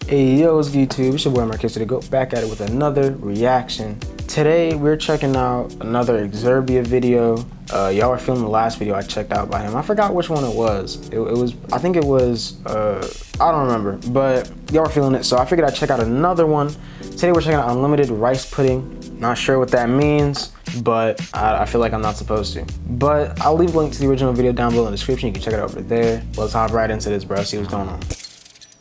Hey yo, what's good YouTube? It's your boy Marcus to go back at it with another reaction. Today we're checking out another Exurb1a video. Y'all were feeling the last video I checked out by him. I forgot which one it was. I think it was, I don't remember, but y'all were feeling it, so I figured I'd check out another one. Today we're checking out unlimited rice pudding. Not sure what that means, but I feel like I'm not supposed to. But I'll leave a link to the original video down below in the description. You can check it out over there. Let's hop right into this, bro. See what's going on.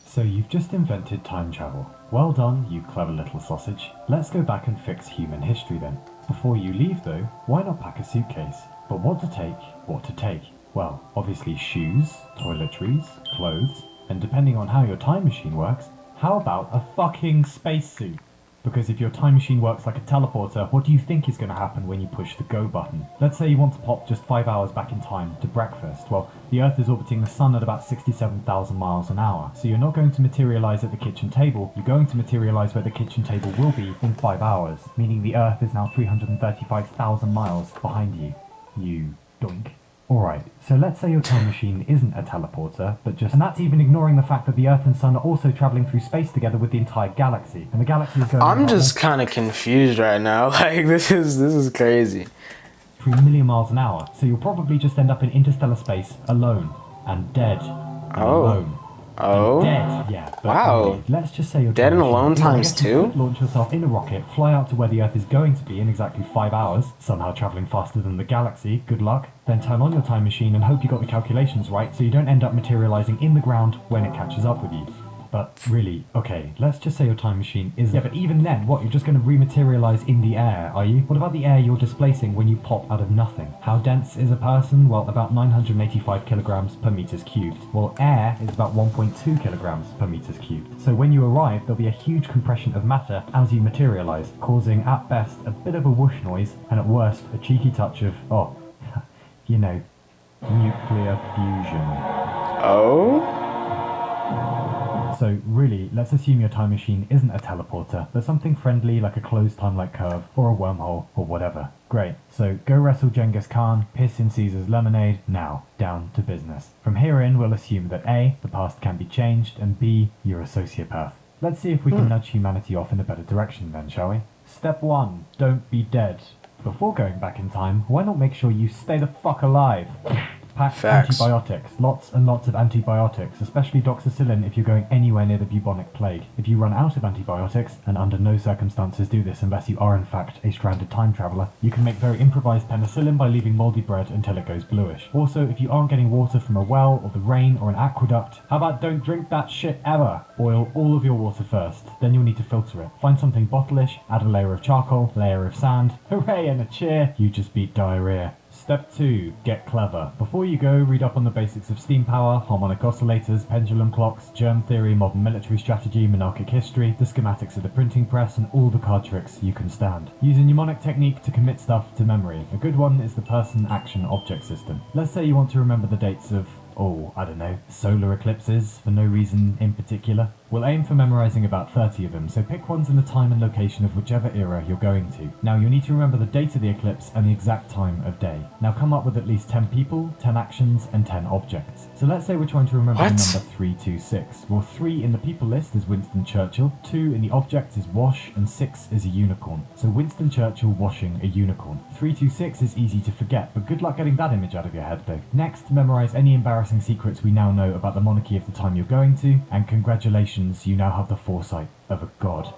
So you've just invented time travel. Well done, you clever little sausage. Let's go back and fix human history then. Before you leave though, why not pack a suitcase? But what to take, what to take? Well, obviously shoes, toiletries, clothes, and depending on how your time machine works, how about a fucking spacesuit? Because if your time machine works like a teleporter, what do you think is going to happen when you push the go button? Let's say you want to pop just 5 hours back in time to breakfast. Well, the Earth is orbiting the Sun at about 67,000 miles an hour. So you're not going to materialize at the kitchen table, you're going to materialize where the kitchen table will be in 5 hours, meaning the Earth is now 335,000 miles behind you. You doink. Alright, so let's say your time machine isn't a teleporter, but just... And that's even ignoring the fact that the Earth and Sun are also travelling through space together with the entire galaxy. And the galaxy is going... I'm just kind of confused right now. Like, this is crazy. 3 million miles an hour, so you'll probably just end up in interstellar space alone. And dead. And alone. Oh. Dead, yeah. But wow. Only. Let's just say you're dead and alone times 2? Launch yourself in a rocket, fly out to where the Earth is going to be in exactly 5 hours, somehow travelling faster than the galaxy, good luck. Then turn on your time machine and hope you got the calculations right so you don't end up materialising in the ground when it catches up with you. But really, okay, let's just say your time machine is... Yeah, but even then, what, you're just going to rematerialise in the air, are you? What about the air you're displacing when you pop out of nothing? How dense is a person? Well, about 985 kilograms per meters cubed. Well, air is about 1.2 kilograms per meters cubed. So when you arrive, there'll be a huge compression of matter as you materialise, causing at best a bit of a whoosh noise, and at worst a cheeky touch of, oh, you know, nuclear fusion. Oh? So really, let's assume your time machine isn't a teleporter, but something friendly like a closed time-like curve, or a wormhole, or whatever. Great, so go wrestle Genghis Khan, piss in Caesar's lemonade, now, down to business. From here in, we'll assume that A, the past can be changed, and B, you're a sociopath. Let's see if we can nudge humanity off in a better direction then, shall we? Step 1, don't be dead. Before going back in time, why not make sure you stay the fuck alive? Pack antibiotics, lots and lots of antibiotics, especially doxycycline if you're going anywhere near the bubonic plague. If you run out of antibiotics, and under no circumstances do this unless you are in fact a stranded time traveller, you can make very improvised penicillin by leaving mouldy bread until it goes bluish. Also, if you aren't getting water from a well, or the rain, or an aqueduct, how about don't drink that shit ever? Boil all of your water first, then you'll need to filter it. Find something bottle-ish, add a layer of charcoal, layer of sand. Hooray and a cheer! You just beat diarrhea. Step 2. Get clever. Before you go, read up on the basics of steam power, harmonic oscillators, pendulum clocks, germ theory, modern military strategy, monarchic history, the schematics of the printing press, and all the card tricks you can stand. Use a mnemonic technique to commit stuff to memory. A good one is the person action object system. Let's say you want to remember the dates of, I don't know, solar eclipses for no reason in particular. We'll aim for memorising about 30 of them, so pick ones in the time and location of whichever era you're going to. Now you'll need to remember the date of the eclipse and the exact time of day. Now come up with at least 10 people, 10 actions, and 10 objects. So let's say we're trying to remember the number 326. Well, 3 in the people list is Winston Churchill, 2 in the objects is wash, and 6 is a unicorn. So Winston Churchill washing a unicorn. 326 is easy to forget, but good luck getting that image out of your head though. Next, memorise any embarrassing secrets we now know about the monarchy of the time you're going to, and congratulations, you now have the foresight of a god.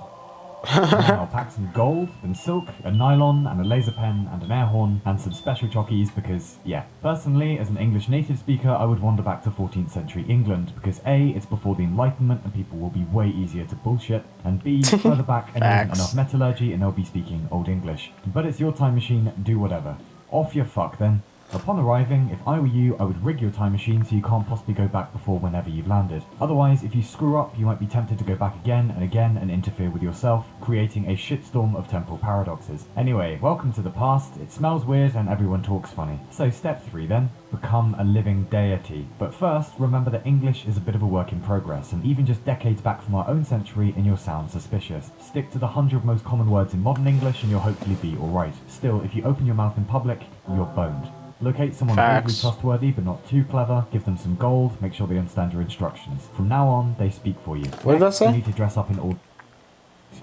Now pack some gold, and silk, a nylon, and a laser pen, and an air horn, and some special chockies because, yeah. Personally, as an English native speaker, I would wander back to 14th century England, because A, it's before the Enlightenment and people will be way easier to bullshit, and B, further back and enough metallurgy and they'll be speaking Old English. But it's your time machine, do whatever. Off your fuck then. Upon arriving, if I were you, I would rig your time machine so you can't possibly go back before whenever you've landed. Otherwise, if you screw up, you might be tempted to go back again and interfere with yourself, creating a shitstorm of temporal paradoxes. Anyway, welcome to the past, it smells weird and everyone talks funny. So step 3 then, become a living deity. But first, remember that English is a bit of a work in progress, and even just decades back from our own century and you'll sound suspicious. Stick to the 100 most common words in modern English and you'll hopefully be alright. Still, if you open your mouth in public, you're boned. Locate someone vaguely Facts. trustworthy but not too clever, give them some gold, make sure they understand your instructions. From now on, they speak for you. What did that Next, you say? need to dress up in all...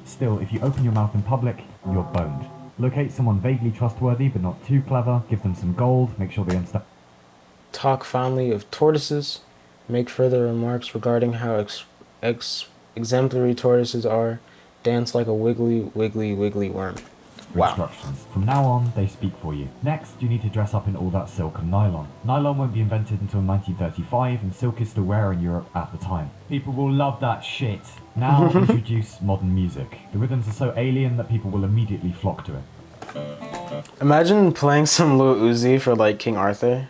Still, if you open your mouth in public, you're boned. Locate someone vaguely trustworthy but not too clever, give them some gold, make sure they understand... Talk fondly of tortoises. Make further remarks regarding how exemplary tortoises are. Dance like a wiggly worm. Wow. Instructions. From now on, they speak for you. Next, you need to dress up in all that silk and nylon. Nylon won't be invented until 1935, and silk is still rare in Europe at the time. People will love that shit. Now, introduce modern music. The rhythms are so alien that people will immediately flock to it. Imagine playing some Lil Uzi for like King Arthur.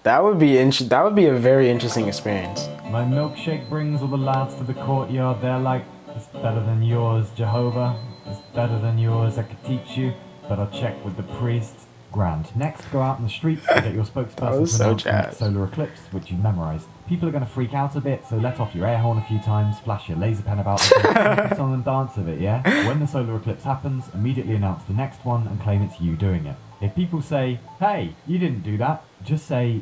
That would be a very interesting experience. My milkshake brings all the lads to the courtyard. They're like, it's better than yours, Jehovah. It's better than yours, I could teach you, but I'll check with the priest. Grand. Next, go out in the streets and get your spokesperson to announce the next solar eclipse, which you memorised. People are going to freak out a bit, so let off your air horn a few times, flash your laser pen about the song and dance of it, yeah? When the solar eclipse happens, immediately announce the next one and claim it's you doing it. If people say, hey, you didn't do that, just say,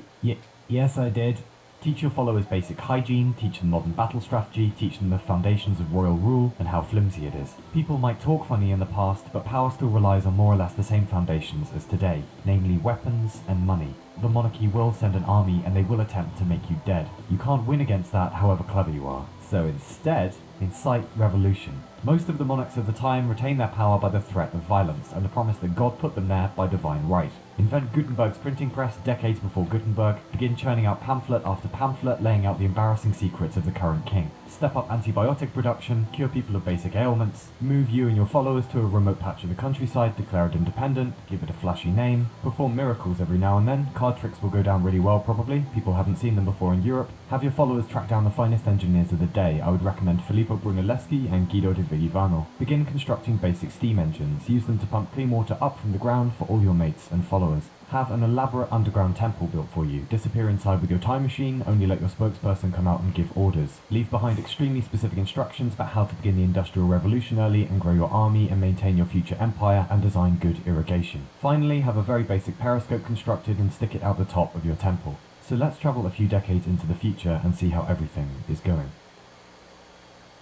yes I did. Teach your followers basic hygiene, teach them modern battle strategy, teach them the foundations of royal rule and how flimsy it is. People might talk funny in the past, but power still relies on more or less the same foundations as today, namely weapons and money. The monarchy will send an army and they will attempt to make you dead. You can't win against that however clever you are. So instead, incite revolution. Most of the monarchs of the time retain their power by the threat of violence and the promise that God put them there by divine right. Invent Gutenberg's printing press decades before Gutenberg, begin churning out pamphlet after pamphlet laying out the embarrassing secrets of the current king. Step up antibiotic production, cure people of basic ailments, move you and your followers to a remote patch of the countryside, declare it independent, give it a flashy name, perform miracles every now and then, card tricks will go down really well probably, people haven't seen them before in Europe, have your followers track down the finest engineers of the day. I would recommend Filippo Brunelleschi and Guido di Vigivano. Begin constructing basic steam engines, use them to pump clean water up from the ground for all your mates and followers. Have an elaborate underground temple built for you. Disappear inside with your time machine, only let your spokesperson come out and give orders. Leave behind extremely specific instructions about how to begin the Industrial Revolution early and grow your army and maintain your future empire and design good irrigation. Finally, have a very basic periscope constructed and stick it out the top of your temple. So let's travel a few decades into the future and see how everything is going.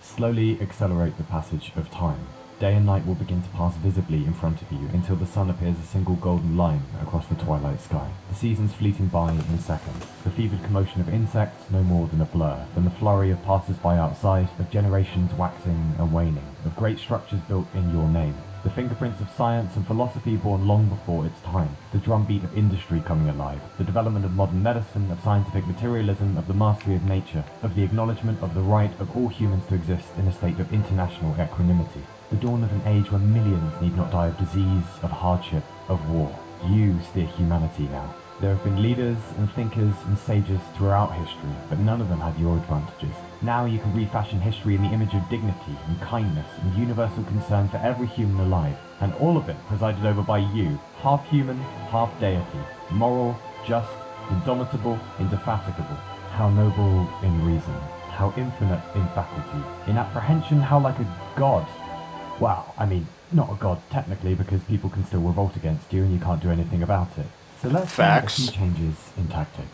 Slowly accelerate the passage of time. Day and night will begin to pass visibly in front of you until the sun appears a single golden line across the twilight sky. The seasons fleeting by in seconds. The fevered commotion of insects no more than a blur. Then the flurry of passers-by outside, of generations waxing and waning, of great structures built in your name. The fingerprints of science and philosophy born long before its time. The drumbeat of industry coming alive. The development of modern medicine, of scientific materialism, of the mastery of nature. Of the acknowledgement of the right of all humans to exist in a state of international equanimity. The dawn of an age where millions need not die of disease, of hardship, of war. You steer humanity now. There have been leaders and thinkers and sages throughout history, but none of them had your advantages. Now you can refashion history in the image of dignity and kindness and universal concern for every human alive, and all of it presided over by you, half human, half deity, moral, just, indomitable, indefatigable. How noble in reason, how infinite in faculty, in apprehension how like a god. Well, I mean, not a god technically, because people can still revolt against you and you can't do anything about it. So let's make a few changes in tactic.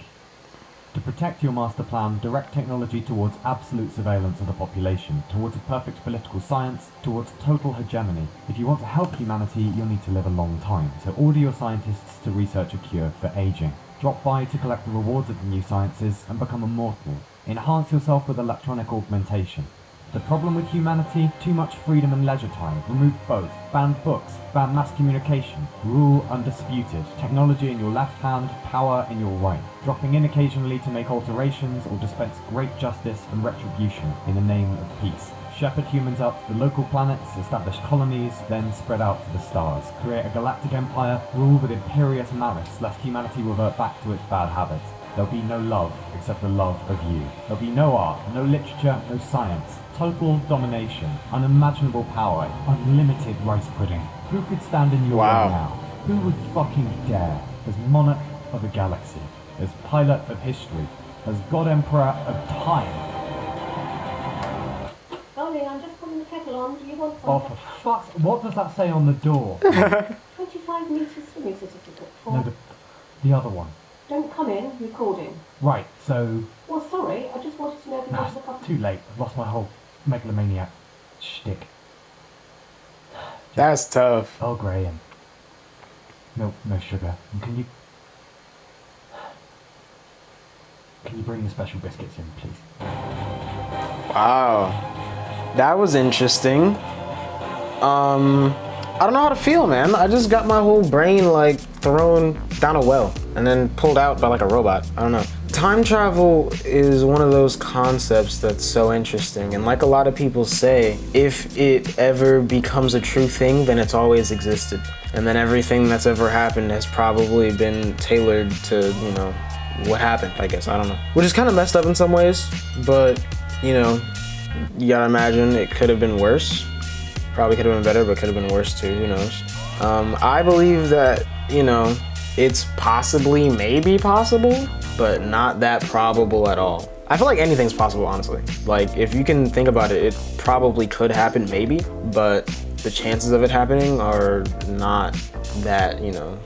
To protect your master plan, direct technology towards absolute surveillance of the population, towards a perfect political science, towards total hegemony. If you want to help humanity, you'll need to live a long time, so order your scientists to research a cure for aging. Drop by to collect the rewards of the new sciences and become immortal. Enhance yourself with electronic augmentation. The problem with humanity? Too much freedom and leisure time. Remove both. Ban books. Ban mass communication. Rule undisputed. Technology in your left hand, power in your right. Dropping in occasionally to make alterations or dispense great justice and retribution in the name of peace. Shepherd humans out to the local planets, establish colonies, then spread out to the stars. Create a galactic empire, rule with imperious malice, lest humanity revert back to its bad habits. There'll be no love except the love of you. There'll be no art, no literature, no science. Total domination, unimaginable power, unlimited rice pudding. Who could stand in your way now? Who would fucking dare? As monarch of the galaxy, as pilot of history, as god emperor of time. Darling, I'm just putting the kettle on. Do you want some? Oh, for fuck's... What does that say on the door? 25 metres swimming certificate for... No, The other one. Don't come in, recording. Right, so... Well, sorry, I just wanted to know if you Nah, wanted a cup of... too late. I've lost my whole megalomaniac shtick. That's tough. Earl Grey and milk, no sugar. And can you bring the special biscuits in, please? Wow. That was interesting. I don't know how to feel, man. I just got my whole brain like thrown down a well and then pulled out by like a robot. I don't know. Time travel is one of those concepts that's so interesting, and like a lot of people say, if it ever becomes a true thing, then it's always existed, and then everything that's ever happened has probably been tailored to, you know, what happened, I guess. I don't know, which is kind of messed up in some ways, but you know, you gotta imagine it could have been worse. Probably could have been better, but could have been worse too, who knows. I believe that, you know, it's possibly, maybe possible, but not that probable at all. I feel like anything's possible, honestly. Like, if you can think about it, it probably could happen, maybe, but the chances of it happening are not that, you know,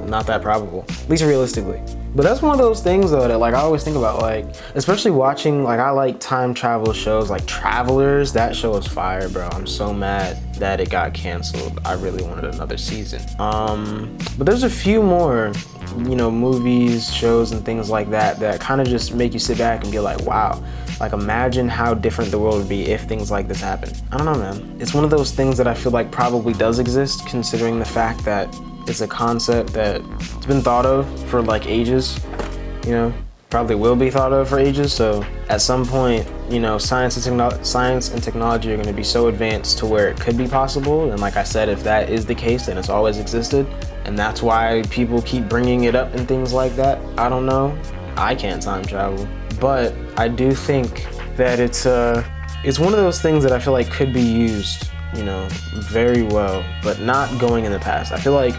not that probable, at least realistically. But that's one of those things though that like I always think about, like, especially watching, like I like time travel shows like Travelers. That show is fire, bro. I'm so mad that it got canceled. I really wanted another season. But there's a few more, you know, movies, shows and things like that that kind of just make you sit back and be like, wow, like imagine how different the world would be if things like this happened. I don't know, man. It's one of those things that I feel like probably does exist, considering the fact that it's a concept that's been thought of for like ages, you know, probably will be thought of for ages. So at some point, you know, science and technology are going to be so advanced to where it could be possible. And like I said, if that is the case, then it's always existed. And that's why people keep bringing it up and things like that. I don't know. I can't time travel, but I do think that it's one of those things that I feel like could be used, you know, very well, but not going in the past. I feel like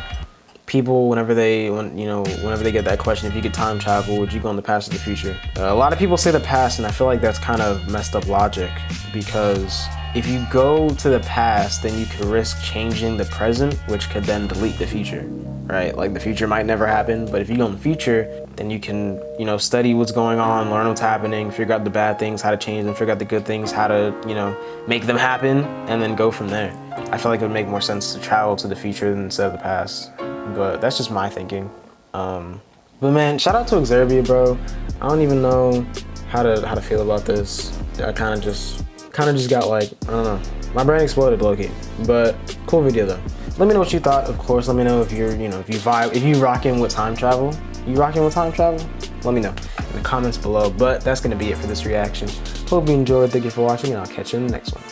people, whenever they get that question, if you could time travel, would you go in the past or the future? A lot of people say the past, and I feel like that's kind of messed up logic, because if you go to the past, then you could risk changing the present, which could then delete the future, right? Like the future might never happen, but if you go in the future, then you can, you know, study what's going on, learn what's happening, figure out the bad things, how to change them, figure out the good things, how to, you know, make them happen, and then go from there. I feel like it would make more sense to travel to the future instead of the past. But that's just my thinking. But man, shout out to Exurb1a, bro. I don't even know how to feel about this. I kind of just got like, I don't know. My brain exploded low-key. But cool video though. Let me know what you thought. Of course, let me know if you're, you know, if you rocking with time travel. You rocking with time travel? Let me know in the comments below. But that's gonna be it for this reaction. Hope you enjoyed. Thank you for watching, and I'll catch you in the next one.